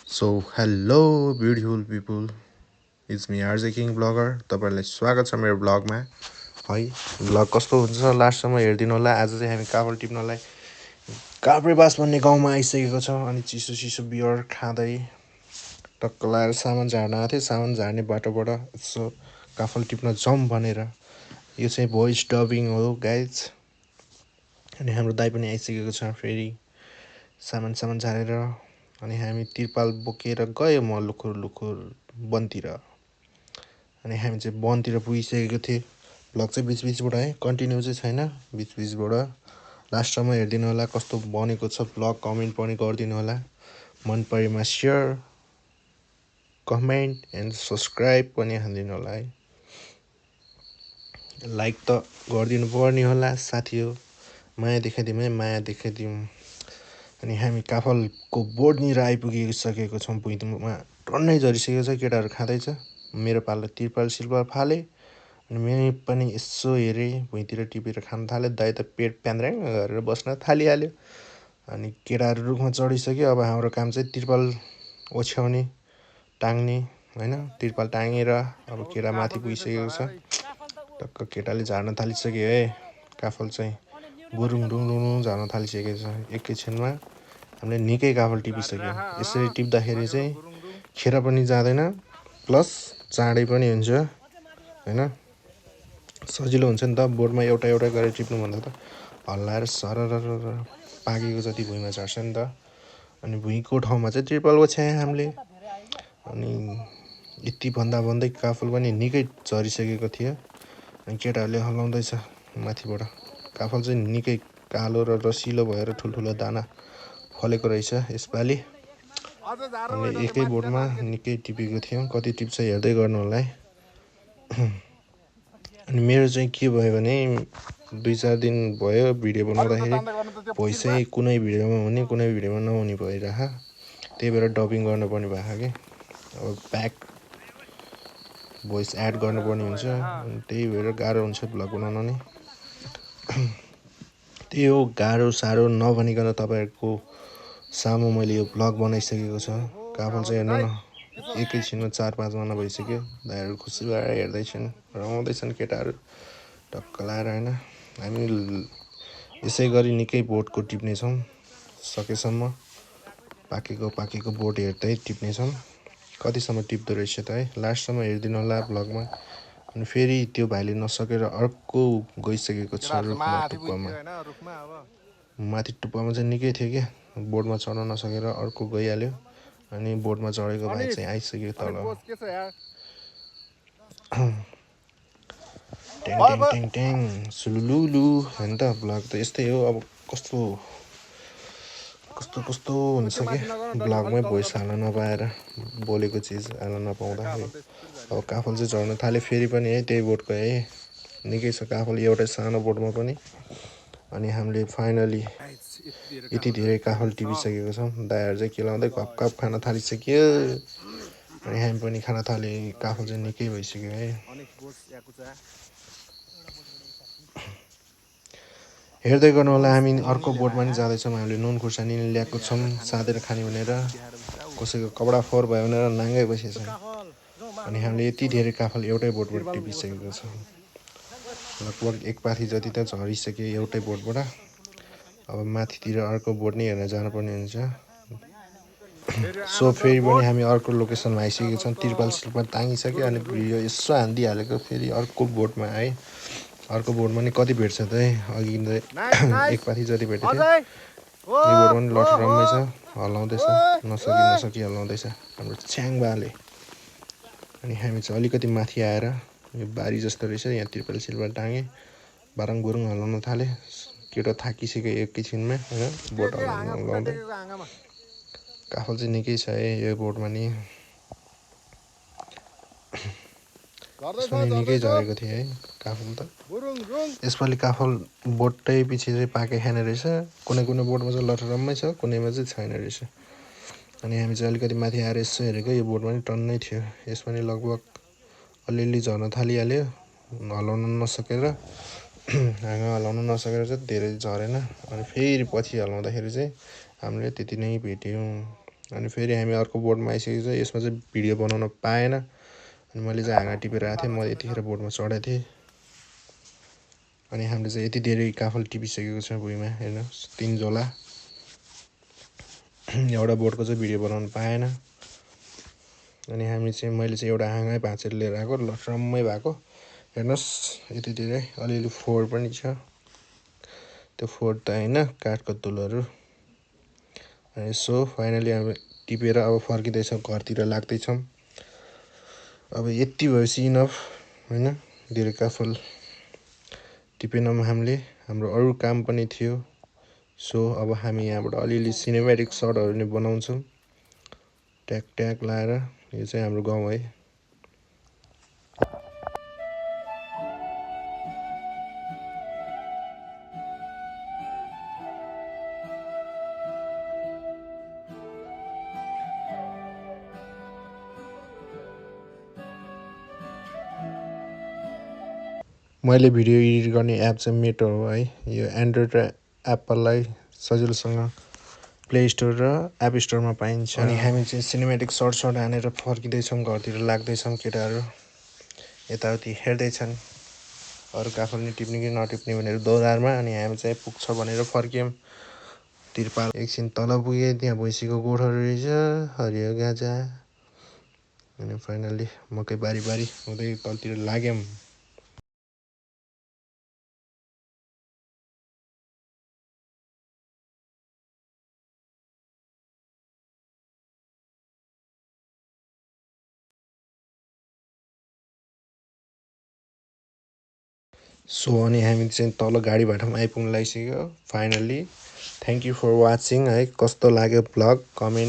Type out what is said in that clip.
So, hello beautiful people. It's me RJ King bagger तपाईँहरूलाई स्वागत छ मेरो ब्लगमा है। ब्लग कस्तो हुन्छ लास्टसम्म हेरिदिनु होला। आज चाहिँ हामी काभल टिप्नलाई काभ्रेबास भन्ने गाउँमा आइसकेको छौँ अनि चिसो चिसो बियर खाँदै टक्क लाएर सामान झार्न आएको थियो। सामान झार्ने बाटोबाट यसो काफल टिप्न जाउँ भनेर। यो चाहिँ भोइस डबिङ हो गाइज। अनि हाम्रो दाइ पनि आइसकेको छ फेरि सामान झारेर। अनि हामी तिरपाल बोकेर गयो म लुखुर लुखुर वनतिर। अनि हामी चाहिँ वनतिर पुगिसकेको थिएँ। ब्लग चाहिँ बिचबिचबाट है, कन्टिन्यू चाहिँ छैन, बिचबिचबाट लास्टसम्म हेरिदिनु होला। कस्तो बनेको छ ब्लग कमेन्ट पनि गरिदिनु होला। मन परेमा सेयर कमेन्ट एन्ड सब्सक्राइब पनि हालिदिनु होला है। लाइक त गरिदिनु पर्ने होला साथी हो। माया देखाइदिउँ है, माया देखाइदिउँ। अनि हामी काफलको बोर्डनिर आइपुगिसकेको छौँ। भुइँमा टन्नै झरिसकेको छ, केटाहरू खाँदैछ। मेरो पालो तिरपाल सिरपाल फाले अनि मैले पनि यसो हेरेँ, भुइँतिर टिपेर खान थालेँ। दाइ त पेट प्यान्द्र्याङ गरेर बस्न थालिहाल्यो। अनि केटाहरू रुखमा चढिसक्यो। अब हाम्रो काम चाहिँ तिरपाल ओछ्याउने, टाङ्ने होइन। तिरपाल टाँगेर अब केटा माथि पुगिसकेको छ। टक्क केटाले झार्न थालिसक्यो है। काफल चाहिँ बुरुङ डुङ झार्न थालिसकेको छ। एकैछिनमा हामीले निकै काफल टिपिसक्यो। यसरी टिप्दाखेरि चाहिँ खेर पनि जाँदैन, प्लस चाँडै पनि हुन्छ होइन। सजिलो हुन्छ नि त बोर्डमा एउटा एउटा गरेर टिप्नुभन्दा त हल्लाएर सरर पाकेको जति भुइँमा झर्छ नि त। अनि भुइँको ठाउँमा चाहिँ त्रिपाल ओछ्याएँ हामीले। अनि यति भन्दै काफल पनि निकै झरिसकेको थियो। अनि केटाहरूले हल्लाउँदैछ माथिबाट। काफल चाहिँ निकै कालो र रसिलो भएर ठुल्ठुलो दाना फलेको रहेछ यसपालि। हामीले एकै बोर्डमा निकै टिपेको थियौँ। कति टिप्छ हेर्दै गर्नु होला है। अनि मेरो चाहिँ के भयो भने 2-4 दिन भयो भिडियो बनाउँदाखेरि भोइस चाहिँ कुनै भिडियोमा हुने कुनै भिडियोमा नहुने भइरह। त्यही भएर डबिङ गर्नुपर्ने भएको कि अब ब्याक भोइस एड गर्नुपर्ने हुन्छ। अनि त्यही भएर गाह्रो हुन्छ भ्लग बनाउन नि। त्यही हो, गाह्रो साह्रो नभनिकन तपाईँहरूको सामु मैले यो भ्लग बनाइसकेको छ। काफल चाहिँ हेर्नु न, एकैछिनमा 4-5 मना भइसक्यो। दाइहरू खुसी भएर हेर्दैछन्, रमाउँदैछन् केटाहरू टक्क लाएर होइन। हामी यसै गरी निकै बोटको टिप्नेछौँ सकेसम्म। पाकेको बोट हेर्दै टिप्नेछौँ। कतिसम्म टिप्दो रहेछ त है, लास्टसम्म हेरिदिनु होला भ्लगमा। अनि फेरि त्यो भाइले नसकेर अर्को गइसकेको छ रुखमा टुप्पामा। माथि टुप्पामा चाहिँ निकै थियो क्या, बोर्डमा चढ्न नसकेर अर्को गइहाल्यो। अनि बोर्डमा चढेको भाइ चाहिँ आइसक्यो तल। ट्याङ ट्याङ ट्याङ ट्याङ सुलुलुलु होइन त। ब्लग त यस्तै हो। अब कस्तो हुन्छ क्या ब्लगमै भोइस हाल्न नपाएर, बोलेको चिज हाल्न नपाउँदाखेरि। अब काफल चाहिँ झर्न थाल्यो फेरि पनि है, त्यही बोटको है। निकै छ काफल एउटै सानो बोटमा पनि। अनि हामीले फाइनली यति धेरै काफल टिपिसकेको छौँ। दाइहरू चाहिँ केलाउँदै घपघप खान थालिसक्यो। अनि हामी पनि खान थाल्यो। काफल चाहिँ निकै भइसक्यो है। हेर्दै गर्नु होला। हामी अर्को बोटमा नि जाँदैछौँ। हामीले नुन खुर्सानी ल्याएको छौँ साँधेर खाने भनेर। कसैको कपडा फोहोर भयो भनेर नाङ्गै बसेको छ। अनि हामीले यति धेरै काफल एउटै बोटबाट टिपिसकेको छौँ। लगभग 1 पाथी जति त झरिसक्यो एउटै बोटबाट। अब माथितिर अर्को बोट नै हेर्न जानुपर्ने हुन्छ। सो फेरि पनि हामी अर्को लोकेसनमा आइसकेको छौँ। तिरपाल सिरपाल टाँगिसक्यो। अनि भिडियो यसो हानिदिइहालेको फेरि अर्को बोटमा है। अर्को बोटमा नि कति भेट्छ त है। अघि 1 पाथी जति भेटेको थियो। यो बोटमा नि लटरम्मै छ, हल्लाउँदैछ, नसकी हल्लाउँदैछ हाम्रो छ्याङबाले। अनि हामी चाहिँ अलिकति माथि आएर, यो बारी जस्तो रहेछ, यहाँ तिरपाल सिरपाल टाँगे, बारङ बुरुङ हल्लाउन थाले। केटो थाकिसक्यो एकैछिनमा होइन, बोट हल्लाउँदै। काफल चाहिँ निकै छ है यो बोटमा नि। यसमा निकै झरेको थियो है काफल त। यसपालि काफल बोटै पछि चाहिँ पाके खाने रहेछ। कुनै बोटमा चाहिँ लटरम्मै छ, कुनैमा चाहिँ छैन रहेछ। अनि हामी चाहिँ अलिकति माथि आएर यसो हेरेको, यो बोटमा नि टन्नै थियो। यसमा नि लगभग अलिअलि झर्न थालिहाल्यो हल्लाउन नसकेर। हाँगा हल्लाउन नसकेर चाहिँ धेरै झरेन। अनि फेरि पछि हल्लाउँदाखेरि चाहिँ हामीले त्यति नै भेट्यौँ। अनि फेरि हामी अर्को बोर्डमा आइसकेको छ। यसमा चाहिँ भिडियो बनाउन पाएन अनि मैले चाहिँ हाँगा टिपेर आएको थिएँ। म यतिखेर बोर्डमा चढेको थिएँ अनि हामीले चाहिँ यति धेरै काफल टिपिसकेको छ भुइँमा। हेर्नुहोस् 3 झोला। एउटा बोर्डको चाहिँ भिडियो बनाउन पाएन अनि हामी चाहिँ मैले चाहिँ एउटा हाँगै भाँचेर लिएर आएको लट्रम्मै भएको। हेर्नुहोस् यति धेरै अलिअलि फोहोर पनि छ। त्यो फोहोर त होइन, काठको तुलहरू। अनि सो फाइनली हामी टिपेर अब फर्किँदैछौँ, घरतिर लाग्दैछौँ। अब यति भएपछि इनफ होइन, धेरै काफल टिपेनौँ हामीले। हाम्रो अरू काम पनि थियो। सो अब हामी यहाँबाट अलिअलि सिनेमेटिक सर्टहरू नै बनाउँछौँ ट्याक ट्याक लाएर। यो चाहिँ हाम्रो गाउँ है। मैले भिडियो एडिट गर्ने एप चाहिँ मेटो हो है। यो एन्ड्रोइड र एप्पललाई सजिलोसँग प्ले स्टोर र एप स्टोरमा पाइन्छ। अनि हामी चाहिँ सिनेमेटिक सर्ट हानेर फर्किँदैछौँ, घरतिर लाग्दैछौँ। केटाहरू यताउति हेर्दैछन् अरू काफल नि टिप्ने कि नटिप्ने भनेर दोधारमा। अनि हामी चाहिँ पुग्छ भनेर फर्क्यौँ। तिरपाल एकछिन तल पुगेँ, त्यहाँ भैँसीको गोठहरू रहेछ, हरियो गाजा। अनि फाइनल्ली मकै बारी हुँदै तलतिर लाग्यौँ। सो अनि हामी चाहिँ तल गाडी भाटामा आइपुग्न लागिसक्यो finally. Thank you for watching है। कस्तो लाग्यो भ्लग कमेन्ट